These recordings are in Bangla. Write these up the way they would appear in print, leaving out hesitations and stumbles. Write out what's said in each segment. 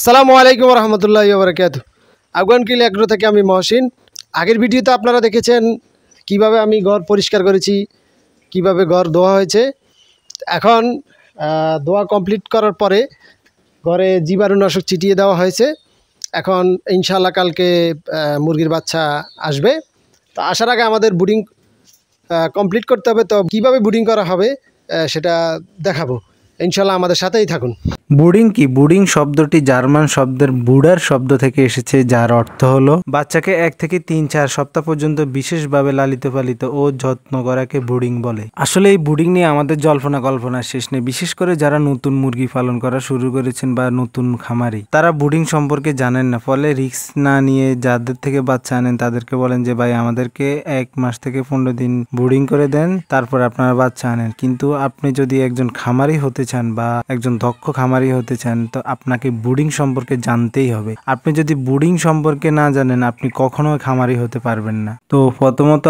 আসসালামু আলাইকুম রহমতুল্লাহি ওয়া বারাকাতুহু। আফগান কিল এগ্রো থেকে আমি মহসিন। আগের ভিডিওতে আপনারা দেখেছেন কিভাবে আমি ঘর পরিষ্কার করেছি, কিভাবে ঘর ধোয়া হয়েছে। এখন ধোয়া কমপ্লিট করার পরে ঘরে জীবাণুনাশক ছিটিয়ে দেওয়া হয়েছে। এখন ইনশাআল্লাহ কালকে মুরগির বাচ্চা আসবে। তো আসার আগে আমাদের ব্রুডিং কমপ্লিট করতে হবে। তো কিভাবে ব্রুডিং করা হবে সেটা দেখাবো। ইনশাআল্লাহ আমাদের সাথেই থাকুন। বুডিং কি? বুডিং শব্দটি জার্মান শব্দের বুডার শব্দ থেকে এসেছে, যার অর্থ হলো বাচ্চাকে 1 থেকে 3-4 সপ্তাহ পর্যন্ত বিশেষভাবে লালিত পালিত ও যত্ন করাকে বুডিং বলে। আসলে এই বুডিং নিয়ে আমাদের জল্পনা কল্পনার শেষ নেই। বিশেষ করে যারা নতুন মুরগি পালন করা শুরু করেছেন বা নতুন খামারি, তারা বুডিং সম্পর্কে জানেন না। ফলে রিস্ক না নিয়ে যাদের থেকে বাচ্চা আনেন তাদেরকে বলেন যে ভাই আমাদেরকে 1 মাস থেকে 15 দিন বুডিং করে দেন, তারপর আপনারা বাচ্চা আনেন। কিন্তু আপনি যদি একজন খামারি হতে চান বা একজন দক্ষ খামারি হতে চান, তো আপনাকে বুডিং সম্পর্কে জানতেই হবে। আপনি যদি বুডিং সম্পর্কে না জানেন, আপনি কখনো খামারি হতে পারবেন না। তো প্রথমত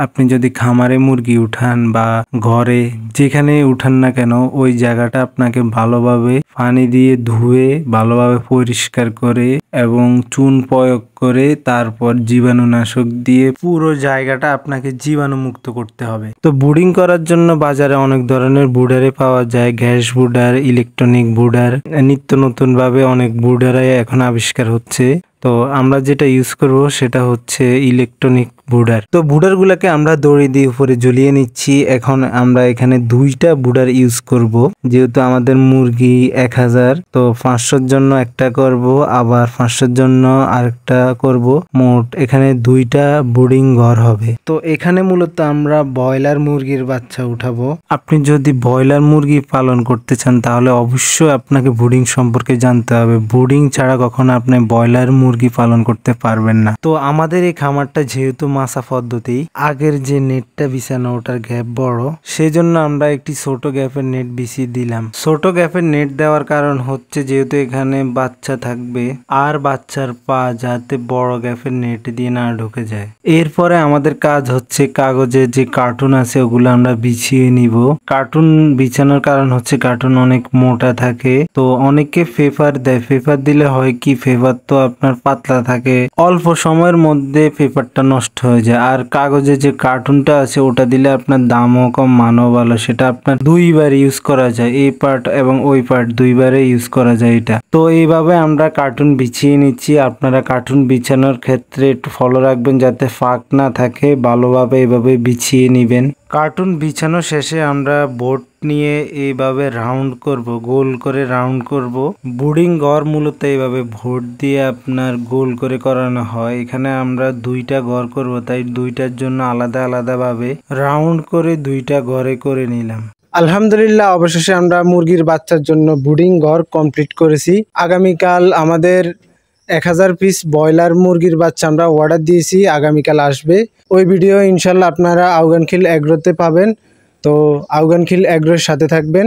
আপনি যদি খামারে মুরগি উঠান বা ঘরে যেখানে উঠান না কেন, ওই জায়গাটা আপনাকে ভালোভাবে পানি দিয়ে ধুয়ে ভালোভাবে পরিষ্কার করে এবং চুন প্রয়োগ করে তারপর জীবাণুনাশক দিয়ে পুরো জায়গাটা আপনাকে জীবাণুমুক্ত করতে হবে। তো বুডিং করার জন্য বাজারে অনেক ধরনের বুডারে পাওয়া যায়, গ্যাস বুডার, ইলেকট্রনিক বুডার, নিত্য নতুন ভাবে অনেক বুডারাই এখন আবিষ্কার হচ্ছে। তো আমরা যেটা ইউজ করব সেটা হচ্ছে ইলেকট্রনিক বুডার। তো বুডার গুলাকে আমরা দড়ি দিয়ে উপরে ঝুলিয়ে নিচ্ছি। এখন আমরা এখানে 2টা বুডার ইউজ করব, যেহেতু আমাদের মুরগি 1000, তো 500 জন্য একটা করব, আবার 500 জন্য আরেকটা করব। মোট এখানে 2টা বুডিং ঘর হবে। তো এখানে মূলত আমরা ব্রয়লার মুরগির বাচ্চা উঠাবো। আপনি যদি ব্রয়লার মুরগি পালন করতে চান তাহলে অবশ্যই আপনাকে বুডিং সম্পর্কে জানতে হবে। বুডিং ছাড়া কখনো আপনি ব্রয়লার মুরগি পালন করতে পারবেন না। তো আমাদের এই খামারটা যেহেতু মাছা পদ্ধতি, আগের যে নেটটা বিছানো ওটার গ্যাপ বড়, সেজন্য আমরা একটি ছোট গ্যাপের নেট বিছিয়ে দিলাম। ছোট গ্যাপের নেট দেওয়ার কারণ হচ্ছে যেহেতু এখানে বাচ্চা থাকবে, আর বাচ্চার পা যাতে বড় গ্যাপের নেট দিয়ে না ঢুকে যায়। এরপরে আমাদের কাজ হচ্ছে কাগজের যে কার্টুন আছে ওগুলো আমরা বিছিয়ে নিব। কার্টুন বিছানোর কারণ হচ্ছে কার্টুন অনেক মোটা থাকে, তো অনেকে পেপার দেয়। পেপার দিলে হয় কি, পেপার তো আপনার পাতলা থাকে, অল্প সময়ের মধ্যে পেপারটা নষ্ট হয়ে যায়। আর কাগজে যে কার্টুনটা আছে ওটা দিলে আপনার দামও কম, মানও ভালো। সেটা আপনার 2বার ইউজ করা যায়, এই পার্ট এবং ওই পার্ট 2বারে ইউজ করা যায় এটা। তো এইভাবে আমরা কার্টুন বিছিয়ে নিচ্ছি। আপনারা কার্টুন বিছানোর ক্ষেত্রে একটু ফলো রাখবেন যাতে ফাঁক না থাকে, ভালোভাবে এইভাবে বিছিয়ে নিবেন। কার্টুন বিছানো শেষে আমরা বোর্ড নিয়ে এইভাবে রাউন্ড করব, গোল করে রাউন্ড করব। বুডিং ঘর মূলত এইভাবে ভোট দিয়ে আপনার গোল করে করানো হয়। এখানে আমরা 2টা ঘর করব, তাই 2টার জন্য আলাদা আলাদা ভাবে রাউন্ড করে 2টা ঘরে করে নিলাম। আলহামদুলিল্লাহ, অবশেষে আমরা মুরগির বাচ্চার জন্য ব্রুডিং ঘর কমপ্লিট করেছি। আগামীকাল আমাদের 1000 পিস ব্রয়লার মুরগির বাচ্চা আমরা অর্ডার দিয়েছি, আগামীকাল আসবে। ওই ভিডিও ইনশাল্লাহ আপনারা আফগান কিল এগ্রোতে পাবেন। তো আফগান কিল এগ্রোর সাথে থাকবেন।